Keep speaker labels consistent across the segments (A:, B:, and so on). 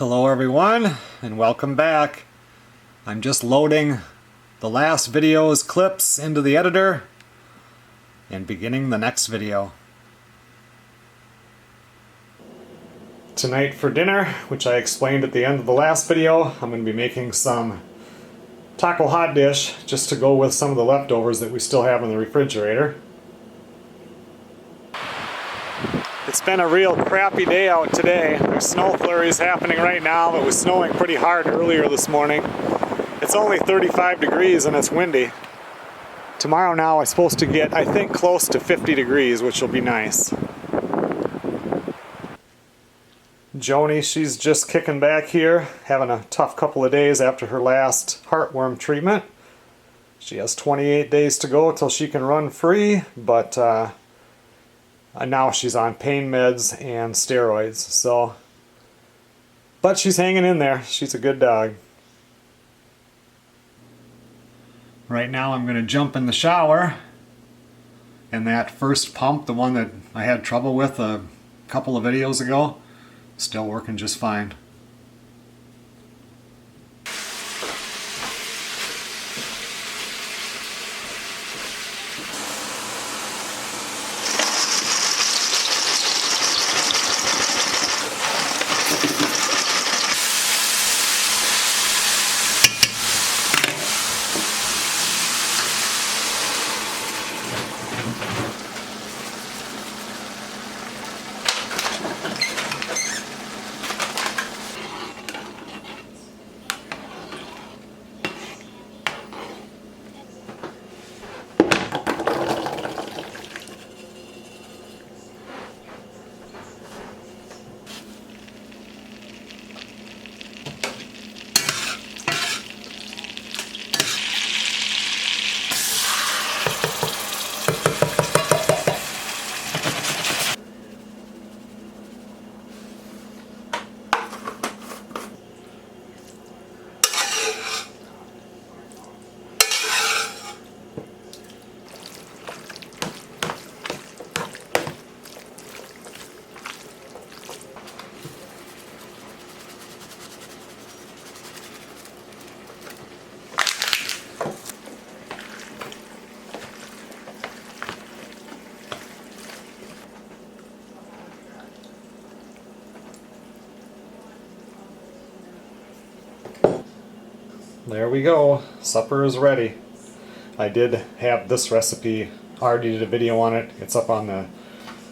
A: Hello everyone, and welcome back. I'm just loading the last video's clips into the editor and beginning the next video. Tonight for dinner, which I explained at the end of the last video, I'm going to be making some taco hot dish just to go with some of the leftovers that we still have in the refrigerator. It's been a real crappy day out today. There's snow flurries happening right now. It was snowing pretty hard earlier this morning. It's only 35 degrees and it's windy. Tomorrow now I'm supposed to get, I think, close to 50 degrees, which will be nice. Joni, she's just kicking back here, having a tough couple of days after her last heartworm treatment. She has 28 days to go till she can run free, but now she's on pain meds and steroids, so. But she's hanging in there. She's a good dog. Right now I'm going to jump in the shower. And that first pump, the one that I had trouble with a couple of videos ago, still working just fine. There we go. Supper is ready. I did have this recipe. I already did a video on it. It's up on the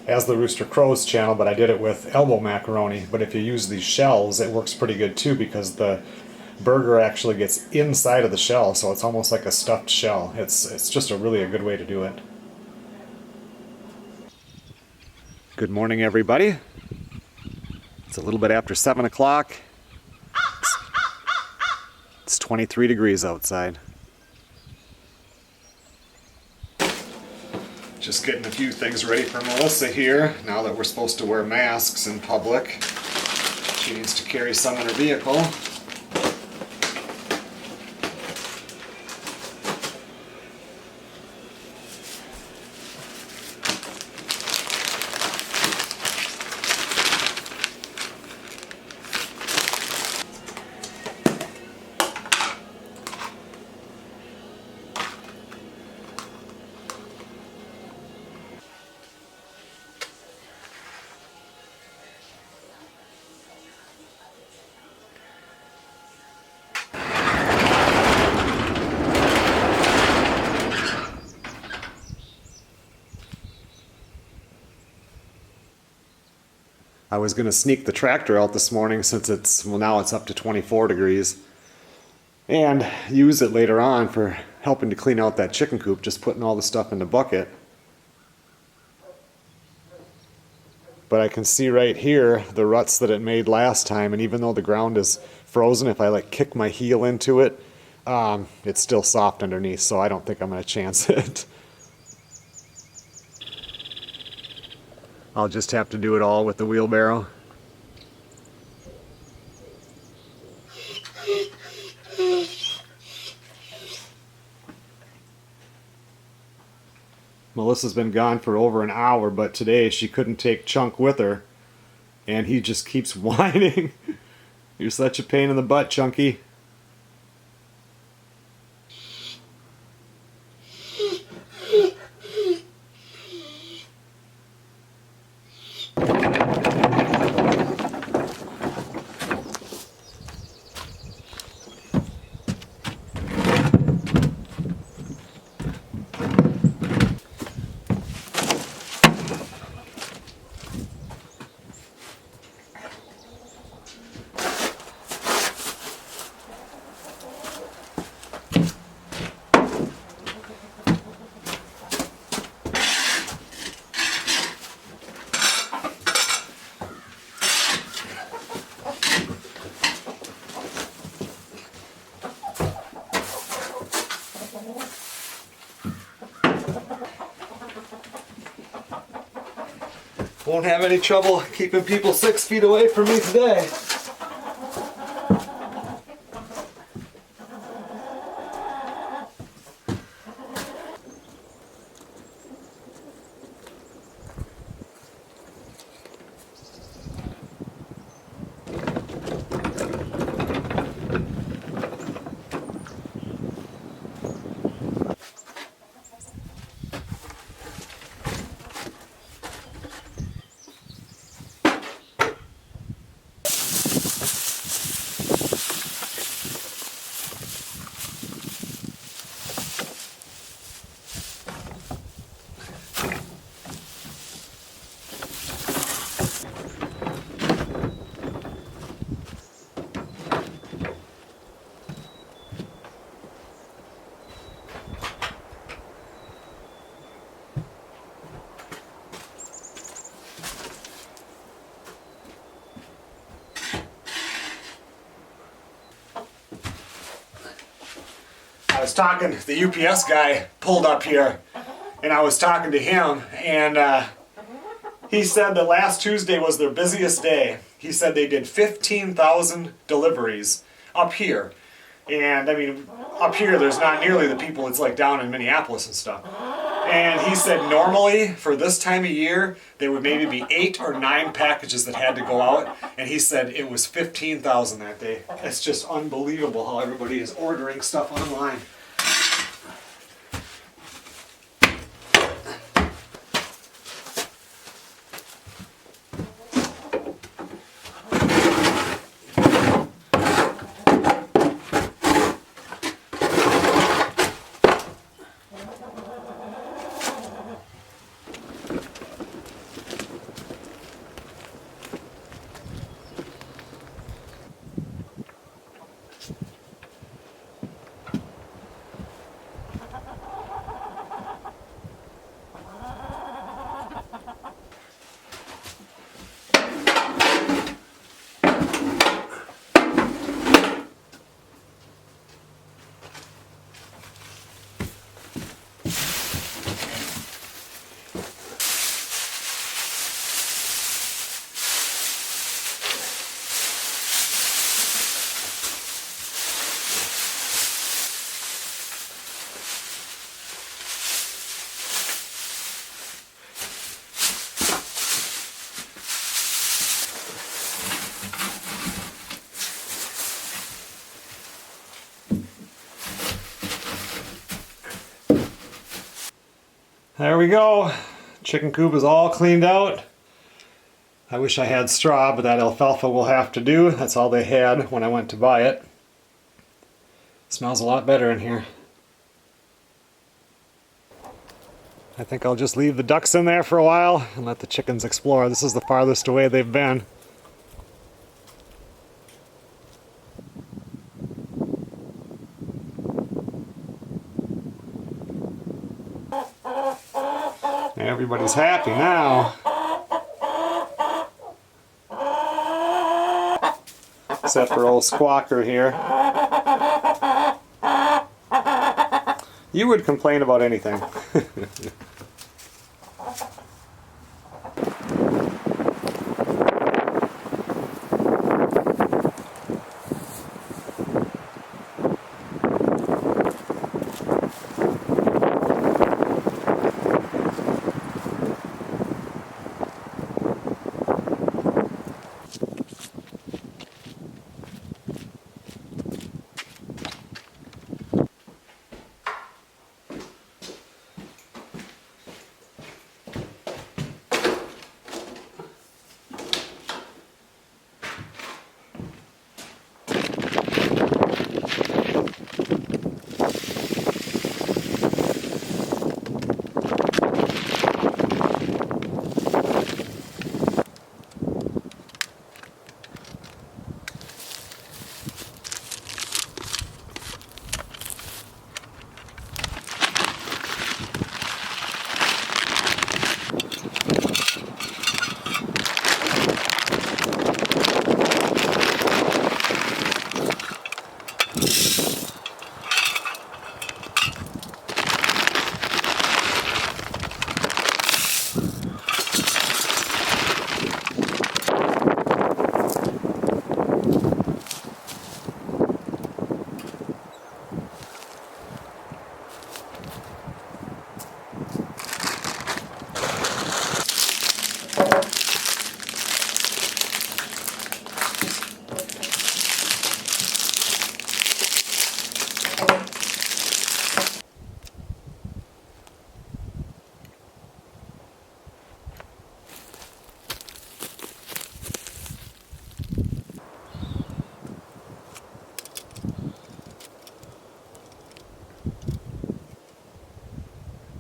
A: As the Rooster Crows channel, but I did it with elbow macaroni. But if you use these shells, it works pretty good too because the burger actually gets inside of the shell, so it's almost like a stuffed shell. It's just a really good way to do it. Good morning, everybody. It's a little bit after 7 o'clock. It's 23 degrees outside. Just getting a few things ready for Melissa here, now that we're supposed to wear masks in public. She needs to carry some in her vehicle. I was going to sneak the tractor out this morning since now it's up to 24 degrees and use it later on for helping to clean out that chicken coop, just putting all the stuff in the bucket. But I can see right here the ruts that it made last time, and even though the ground is frozen, if I like kick my heel into it, it's still soft underneath, so I don't think I'm going to chance it. I'll just have to do it all with the wheelbarrow. Melissa's been gone for over an hour, but today she couldn't take Chunk with her, and he just keeps whining. You're such a pain in the butt, Chunky. Won't have any trouble keeping people 6 feet away from me today. I was talking, the UPS guy pulled up here and I was talking to him, and he said that last Tuesday was their busiest day. He said they did 15,000 deliveries up here. And I mean, up here there's not nearly the people it's like down in Minneapolis and stuff. And he said normally for this time of year there would maybe be 8 or 9 packages that had to go out, and he said it was 15,000 that day. It's just unbelievable how everybody is ordering stuff online. There we go. Chicken coop is all cleaned out. I wish I had straw, but that alfalfa will have to do. That's all they had when I went to buy it. Smells a lot better in here. I think I'll just leave the ducks in there for a while and let the chickens explore. This is the farthest away they've been. Everybody's happy now. Except for old Squawker here. You would complain about anything.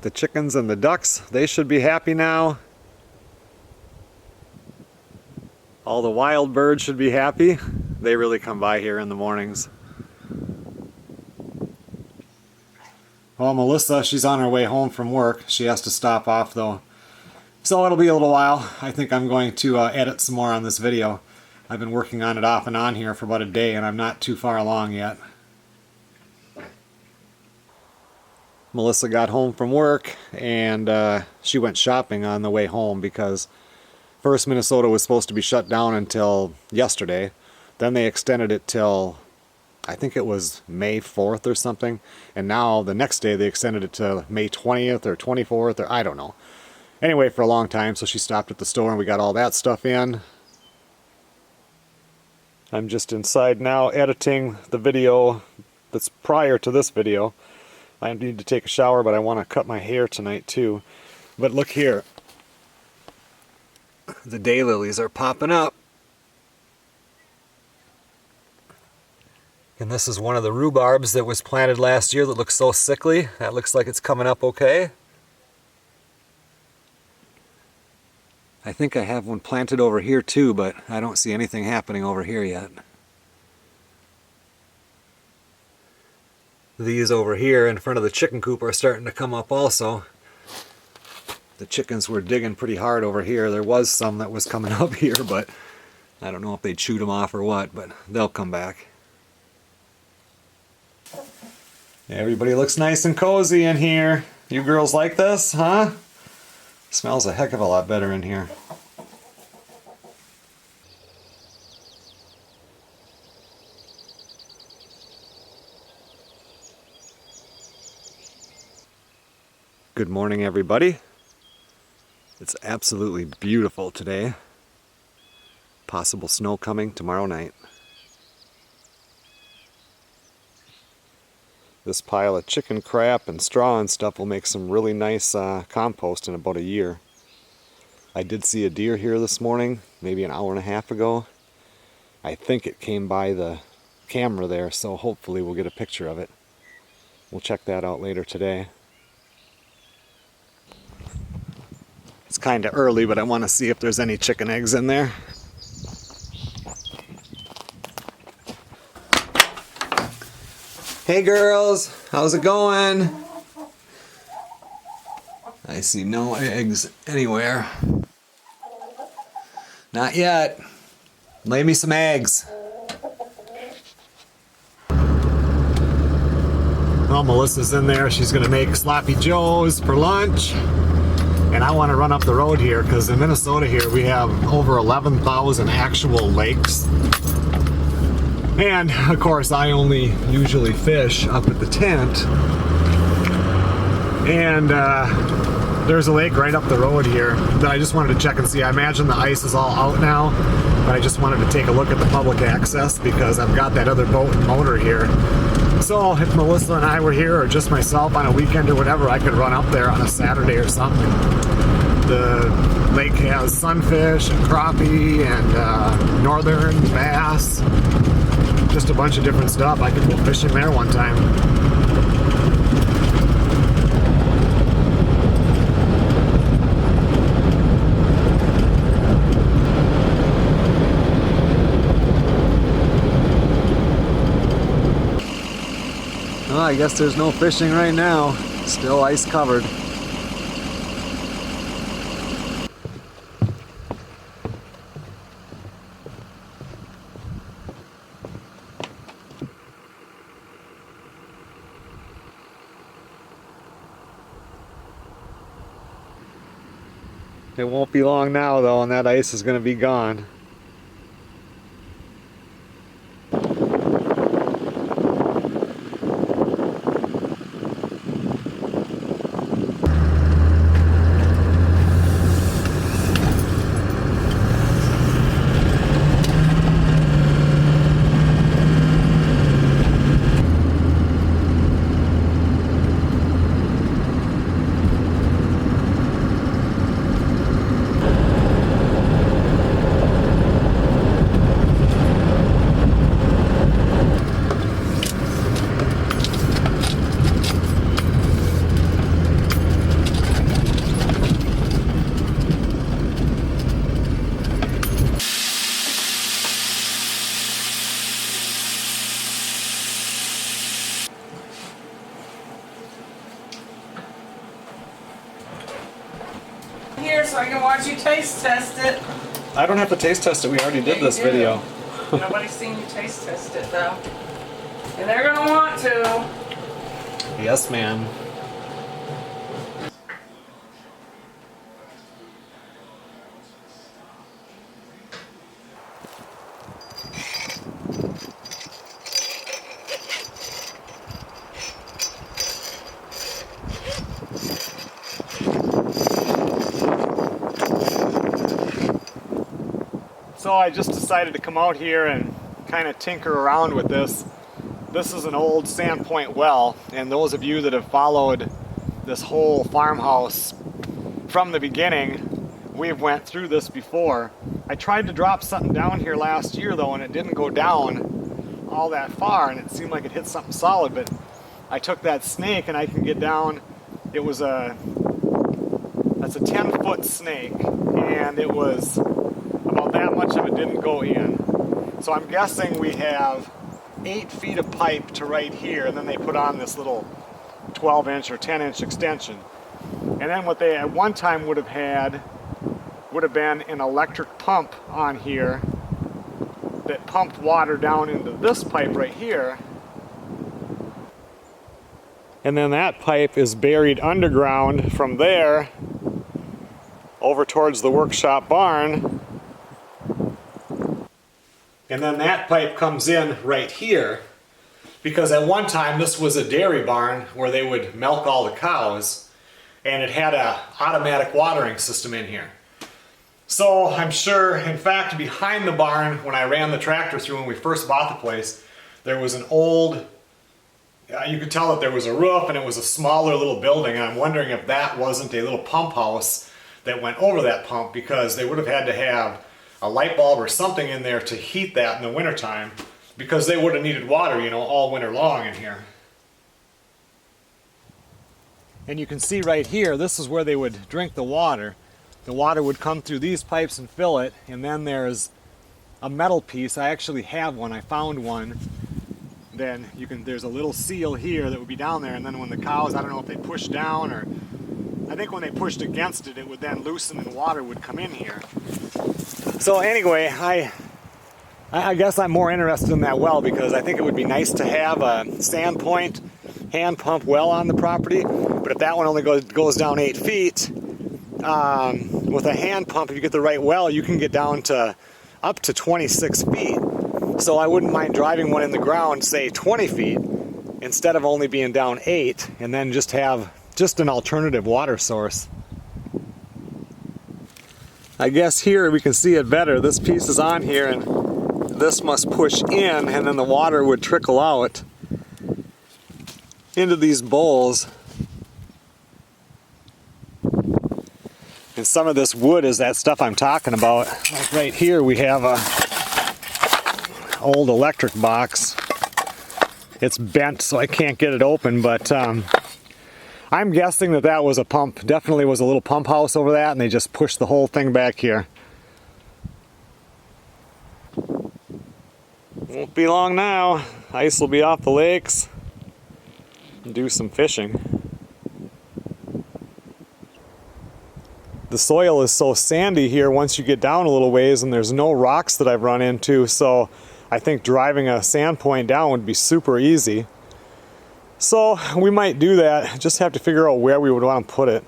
A: The chickens and the ducks, they should be happy now. All the wild birds should be happy. They really come by here in the mornings. Well, Melissa, she's on her way home from work. She has to stop off though. So it'll be a little while. I think I'm going to edit some more on this video. I've been working on it off and on here for about a day and I'm not too far along yet. Melissa got home from work and she went shopping on the way home because first Minnesota was supposed to be shut down until yesterday. Then they extended it till I think it was May 4th or something. And now the next day they extended it to May 20th or 24th or I don't know. Anyway, for a long time, so she stopped at the store and we got all that stuff in. I'm just inside now editing the video that's prior to this video. I need to take a shower, but I want to cut my hair tonight too. But look here. The daylilies are popping up. And this is one of the rhubarbs that was planted last year that looks so sickly. That looks like it's coming up okay. I think I have one planted over here too, but I don't see anything happening over here yet. These over here in front of the chicken coop are starting to come up also. The chickens were digging pretty hard over here. There was some that was coming up here, but I don't know if they chewed them off or what, but they'll come back. Everybody looks nice and cozy in here. You girls like this, huh? Smells a heck of a lot better in here. Good morning, everybody. It's absolutely beautiful today. Possible snow coming tomorrow night. This pile of chicken crap and straw and stuff will make some really nice compost in about a year. I did see a deer here this morning, maybe an hour and a half ago. I think it came by the camera there, so hopefully we'll get a picture of it. We'll check that out later today. It's kind of early, but I want to see if there's any chicken eggs in there. Hey girls, how's it going? I see no eggs anywhere. Not yet. Lay me some eggs. Well, Melissa's in there. She's gonna make sloppy joes for lunch. And I want to run up the road here because in Minnesota here we have over 11,000 actual lakes. And of course I only usually fish up at the tent. And there's a lake right up the road here that I just wanted to check and see. I imagine the ice is all out now, but I just wanted to take a look at the public access because I've got that other boat and motor here. So if Melissa and I were here or just myself on a weekend or whatever, I could run up there on a Saturday or something. The lake has sunfish and crappie and northern bass. Just a bunch of different stuff. I could go fishing there one time. Well, I guess there's no fishing right now. Still ice covered. It won't be long now though, and that ice is going to be gone.
B: so I can watch you taste test it.
A: I don't have to taste test it. We already did this video.
B: Nobody's seen you taste test it though. And they're gonna want to.
A: Yes, ma'am. So I just decided to come out here and kind of tinker around with this. This is an old Sandpoint well, and those of you that have followed this whole farmhouse from the beginning, we've went through this before. I tried to drop something down here last year though, and it didn't go down all that far, and it seemed like it hit something solid, but I took that snake and I can get down. It was that's a 10-foot snake, and it was about that much of it didn't go in. So I'm guessing we have 8 feet of pipe to right here, and then they put on this little 12-inch or 10-inch extension. And then what they at one time would have had would have been an electric pump on here that pumped water down into this pipe right here. And then that pipe is buried underground from there over towards the workshop barn. And then that pipe comes in right here, because at one time this was a dairy barn where they would milk all the cows, and it had an automatic watering system in here. So I'm sure, in fact, behind the barn, when I ran the tractor through when we first bought the place, there was an old, you could tell that there was a roof and it was a smaller little building, and I'm wondering if that wasn't a little pump house that went over that pump, because they would have had to have a light bulb or something in there to heat that in the wintertime, because they would have needed water, you know, all winter long in here. And you can see right here, this is where they would drink the water. The water would come through these pipes and fill it, and then there's a metal piece. I actually have one, I found one. Then there's a little seal here that would be down there, and then when the cows, I don't know if they pushed down, or I think when they pushed against it, it would then loosen and water would come in here. So anyway, I guess I'm more interested in that well, because I think it would be nice to have a Sandpoint hand pump well on the property. But if that one only goes down 8 feet, with a hand pump, if you get the right well, you can get down to up to 26 feet. So I wouldn't mind driving one in the ground, say 20 feet, instead of only being down 8, and then just have an alternative water source. I guess here we can see it better. This piece is on here, and this must push in, and then the water would trickle out into these bowls. And some of this wood is that stuff I'm talking about. Like right here we have a old electric box. It's bent, so I can't get it open, but I'm guessing that was a pump. Definitely was a little pump house over that, and they just pushed the whole thing back here. Won't be long now. Ice will be off the lakes and do some fishing. The soil is so sandy here once you get down a little ways, and there's no rocks that I've run into, so I think driving a Sandpoint down would be super easy. So we might do that, just have to figure out where we would want to put it.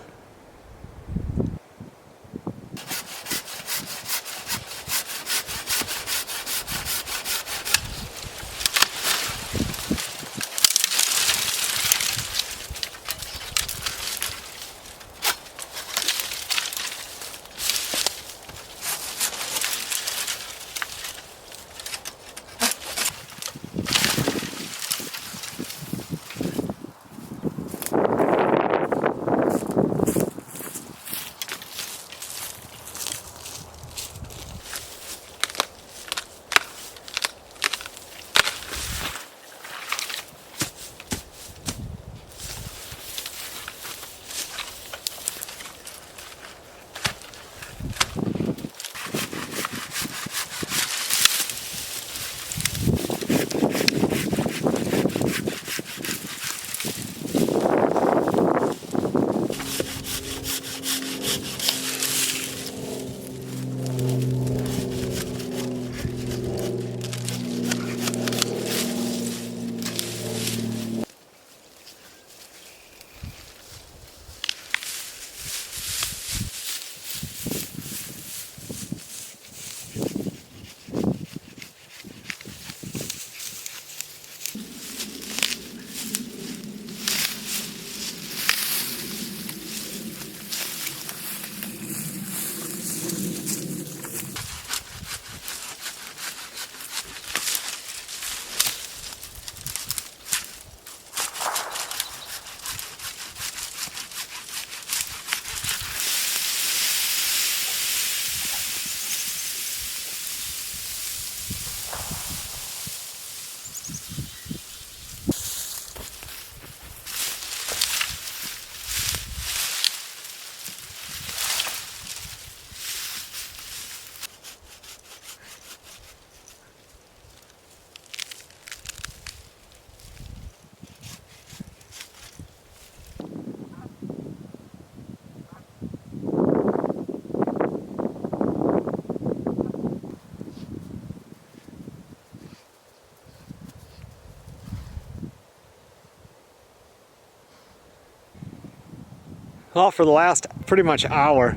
A: Well, for the last pretty much hour,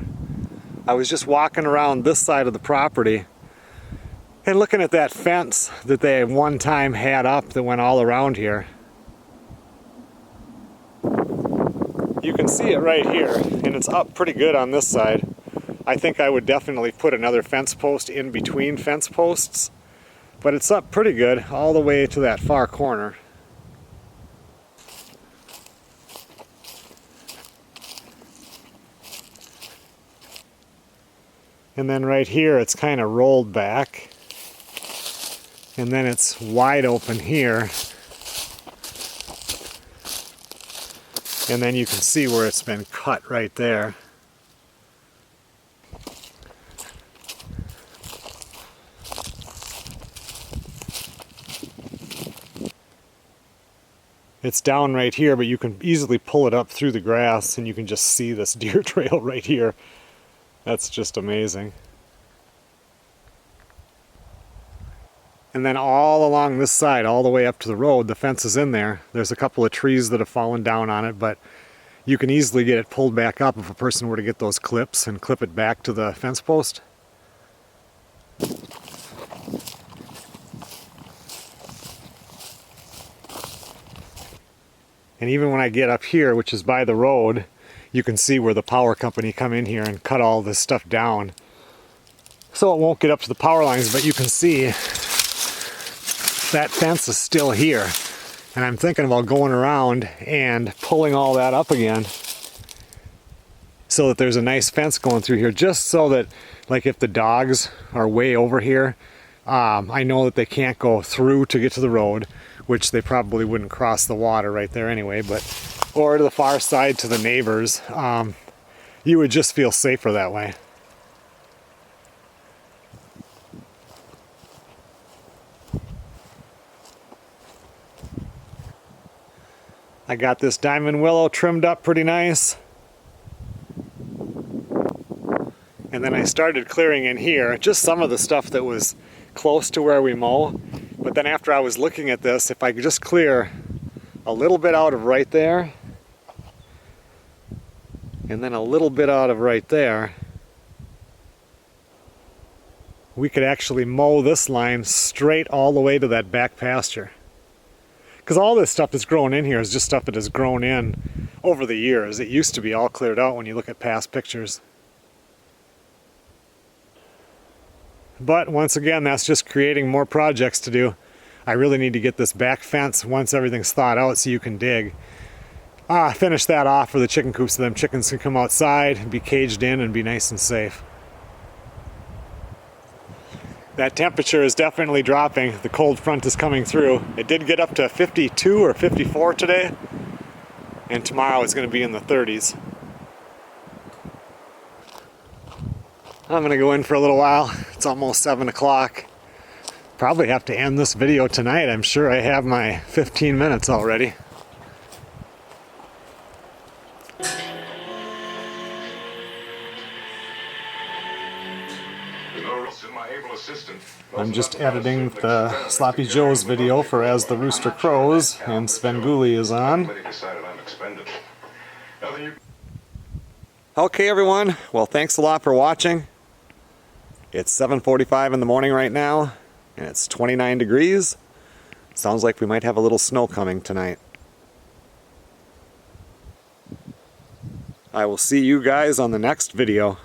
A: I was just walking around this side of the property and looking at that fence that they one time had up that went all around here. You can see it right here, and it's up pretty good on this side. I think I would definitely put another fence post in between fence posts, but it's up pretty good all the way to that far corner. And then right here it's kind of rolled back, and then it's wide open here, and then you can see where it's been cut right there. It's down right here, but you can easily pull it up through the grass and you can just see this deer trail right here. That's just amazing. And then all along this side, all the way up to the road, the fence is in there. There's a couple of trees that have fallen down on it, but you can easily get it pulled back up if a person were to get those clips and clip it back to the fence post. And even when I get up here, which is by the road, you can see where the power company come in here and cut all this stuff down. So it won't get up to the power lines, but you can see that fence is still here. And I'm thinking about going around and pulling all that up again so that there's a nice fence going through here, just so that, like, if the dogs are way over here, I know that they can't go through to get to the road, which they probably wouldn't cross the water right there anyway, but or to the far side to the neighbors. You would just feel safer that way. I got this diamond willow trimmed up pretty nice. And then I started clearing in here, just some of the stuff that was close to where we mow. But then after I was looking at this, if I could just clear a little bit out of right there, and then a little bit out of right there, we could actually mow this line straight all the way to that back pasture. Because all this stuff that's grown in here is just stuff that has grown in over the years. It used to be all cleared out when you look at past pictures. But once again, that's just creating more projects to do. I really need to get this back fence once everything's thawed out so you can dig. Finish that off for the chicken coop so them chickens can come outside, be caged in, and be nice and safe. That temperature is definitely dropping. The cold front is coming through. It did get up to 52 or 54 today, and tomorrow it's going to be in the 30s. I'm going to go in for a little while. It's almost 7 o'clock. Probably have to end this video tonight. I'm sure I have my 15 minutes already. I'm just editing the Sloppy Joe's video for As the Rooster Crows, and Svengoolie is on. Okay everyone, well thanks a lot for watching. It's 7:45 in the morning right now, and it's 29 degrees. Sounds like we might have a little snow coming tonight. I will see you guys on the next video.